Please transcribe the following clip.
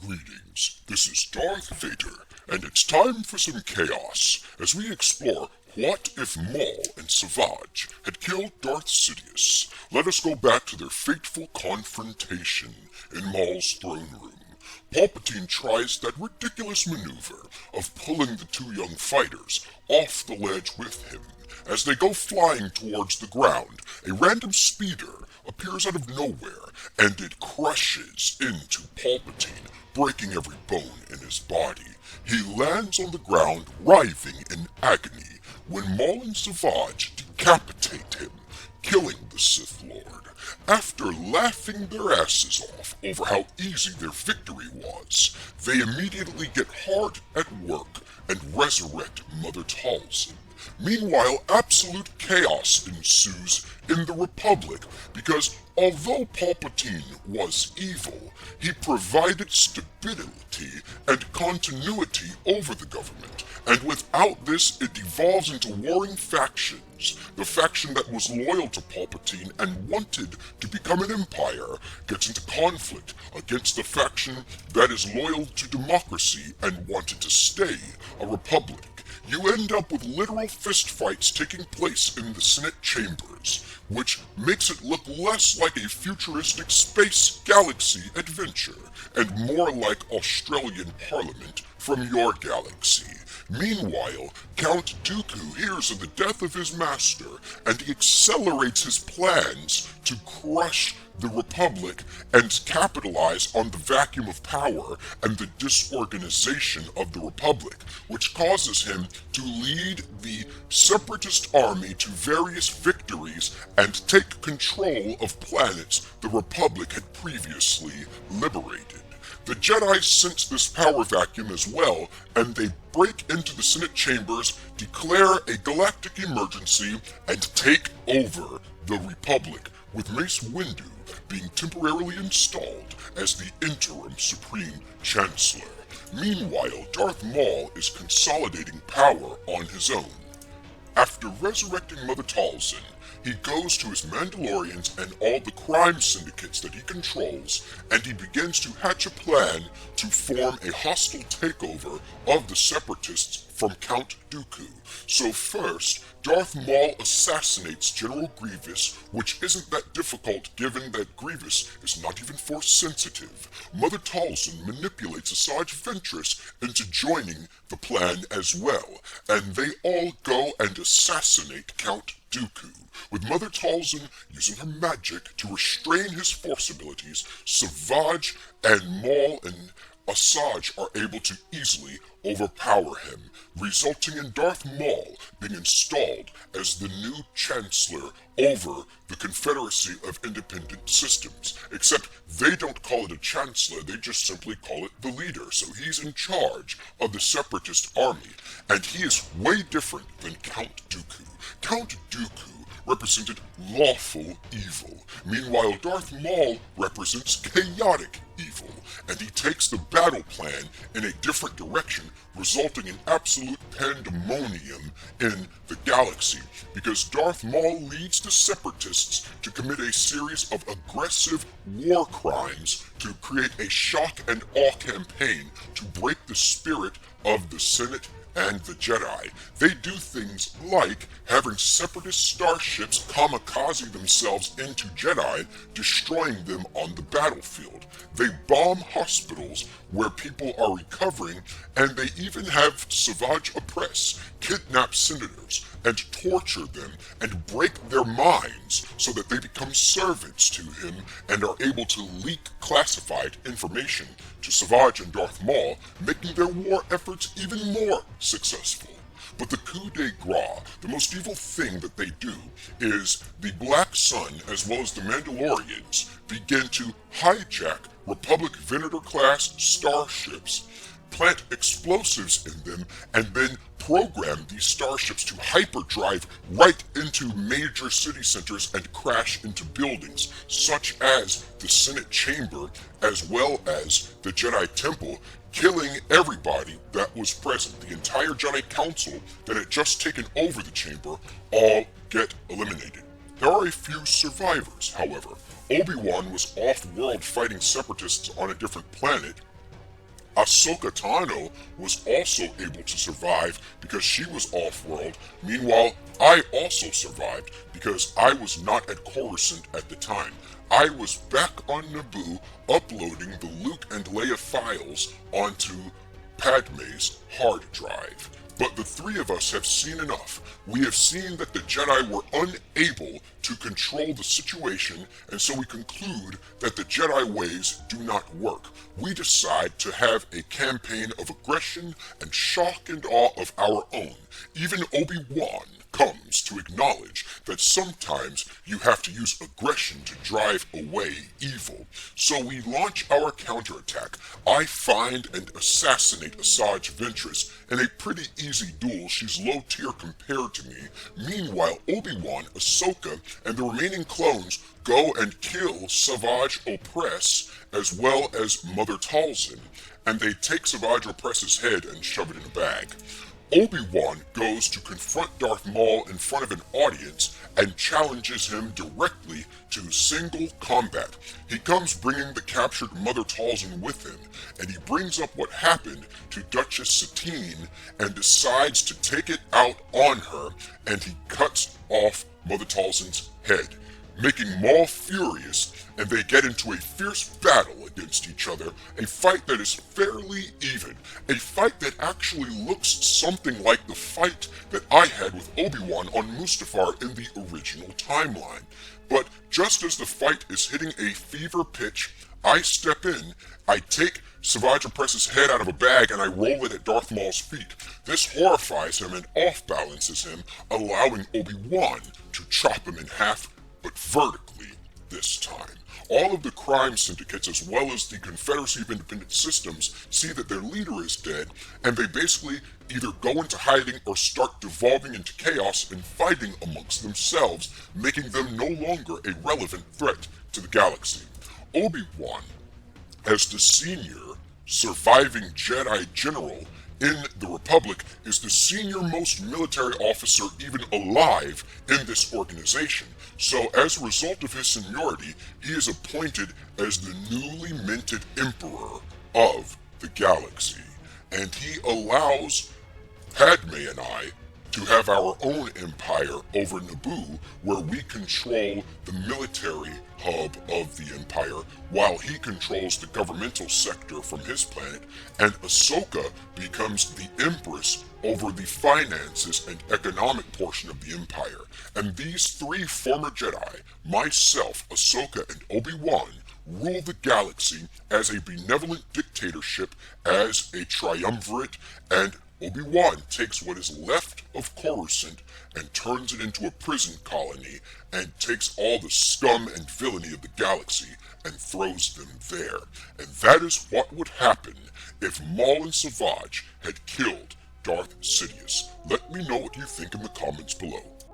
Greetings, this is Darth Vader, and it's time for some chaos as we explore what if Maul and Savage had killed Darth Sidious. Let us go back to their fateful confrontation in Maul's throne room. Palpatine tries that ridiculous maneuver of pulling the two young fighters off the ledge with him. As they go flying towards the ground, a random speeder appears out of nowhere, and it crushes into Palpatine, breaking every bone in his body. He lands on the ground, writhing in agony, when Maul and Savage decapitate him, killing the Sith Lord. After laughing their asses off over how easy their victory was, they immediately get hard at work and resurrect Mother Talzin. Meanwhile, absolute chaos ensues in the Republic because although Palpatine was evil, he provided stability and continuity over the government, and without this it devolves into warring factions. The faction that was loyal to Palpatine and wanted to become an empire gets into conflict against the faction that is loyal to democracy and wanted to stay a republic. You end up with literal fistfights taking place in the Senate chambers, which makes it look less like a futuristic space galaxy adventure and more like Australian Parliament from your galaxy. Meanwhile, Count Dooku hears of the death of his master, and he accelerates his plans to crush the Republic and capitalize on the vacuum of power and the disorganization of the Republic, which causes him to lead the Separatist army to various victories and take control of planets the Republic had previously liberated. The Jedi sense this power vacuum as well, and they break into the Senate chambers, declare a galactic emergency, and take over the Republic, with Mace Windu being temporarily installed as the interim Supreme Chancellor. Meanwhile, Darth Maul is consolidating power on his own. After resurrecting Mother Talzin, he goes to his Mandalorians and all the crime syndicates that he controls, and he begins to hatch a plan to form a hostile takeover of the Separatists from Count Dooku. So first, Darth Maul assassinates General Grievous, which isn't that difficult given that Grievous is not even Force sensitive. Mother Talzin manipulates Asajj Ventress into joining the plan as well, and they all go and assassinate Count Dooku. With Mother Talzin using her magic to restrain his Force abilities, Savage and Maul and Asajj are able to easily overpower him, resulting in Darth Maul being installed as the new Chancellor over the Confederacy of Independent Systems. Except they don't call it a Chancellor, they just simply call it the leader, so he's in charge of the Separatist army, and he is way different than Count Dooku. Count Dooku represented lawful evil. Meanwhile, Darth Maul represents chaotic evil, and he takes the battle plan in a different direction, resulting in absolute pandemonium in the galaxy, because Darth Maul leads the Separatists to commit a series of aggressive war crimes to create a shock and awe campaign to break the spirit of the Senate and the Jedi. They do things like having Separatist starships kamikaze themselves into Jedi, destroying them on the battlefield. They bomb hospitals where people are recovering, and they even have Savage oppress, kidnap senators, and torture them, and break their minds so that they become servants to him and are able to leak classified information to Savage and Darth Maul, making their war efforts even more successful. But the coup de grace, the most evil thing that they do, is the Black Sun, as well as the Mandalorians, begin to hijack Republic Venator-class starships, plant explosives in them, and then program these starships to hyperdrive right into major city centers and crash into buildings, such as the Senate chamber, as well as the Jedi Temple, killing everybody that was present. The entire Jedi Council that had just taken over the chamber all get eliminated. There are a few survivors, however. Obi-Wan was off-world fighting separatists on a different planet, Ahsoka Tano was also able to survive because she was off-world. Meanwhile, I also survived because I was not at Coruscant at the time. I was back on Naboo uploading the Luke and Leia files onto Padme's hard drive. But the three of us have seen enough. We have seen that the Jedi were unable to control the situation, and so we conclude that the Jedi ways do not work. We decide to have a campaign of aggression and shock and awe of our own. Even Obi-Wan comes to acknowledge that sometimes you have to use aggression to drive away evil. So we launch our counterattack. I find and assassinate Asajj Ventress in a pretty easy duel. She's low tier compared to me. Meanwhile, Obi-Wan, Ahsoka, and the remaining clones go and kill Savage Opress as well as Mother Talzin, and they take Savage Opress's head and shove it in a bag. Obi-Wan goes to confront Darth Maul in front of an audience and challenges him directly to single combat. He comes bringing the captured Mother Talzin with him, and he brings up what happened to Duchess Satine and decides to take it out on her, and he cuts off Mother Talzin's head, making Maul furious, and they get into a fierce battle against each other, a fight that is fairly even, a fight that actually looks something like the fight that I had with Obi-Wan on Mustafar in the original timeline. But just as the fight is hitting a fever pitch, I step in, I take Savage Opress's head out of a bag and I roll it at Darth Maul's feet. This horrifies him and off-balances him, allowing Obi-Wan to chop him in half, but vertically this time. All of the crime syndicates, as well as the Confederacy of Independent Systems, see that their leader is dead, and they basically either go into hiding or start devolving into chaos and fighting amongst themselves, making them no longer a relevant threat to the galaxy. Obi-Wan, as the senior surviving Jedi general in the Republic, is the senior most military officer even alive in this organization. So as a result of his seniority, he is appointed as the newly minted Emperor of the galaxy. And he allows Padme and I to have our own empire over Naboo, where we control the military hub of the empire, while he controls the governmental sector from his planet, and Ahsoka becomes the Empress over the finances and economic portion of the empire. And these three former Jedi, myself, Ahsoka, and Obi-Wan, rule the galaxy as a benevolent dictatorship, as a triumvirate, and Obi-Wan takes what is left of Coruscant and turns it into a prison colony and takes all the scum and villainy of the galaxy and throws them there. And that is what would happen if Maul and Savage had killed Darth Sidious. Let me know what you think in the comments below.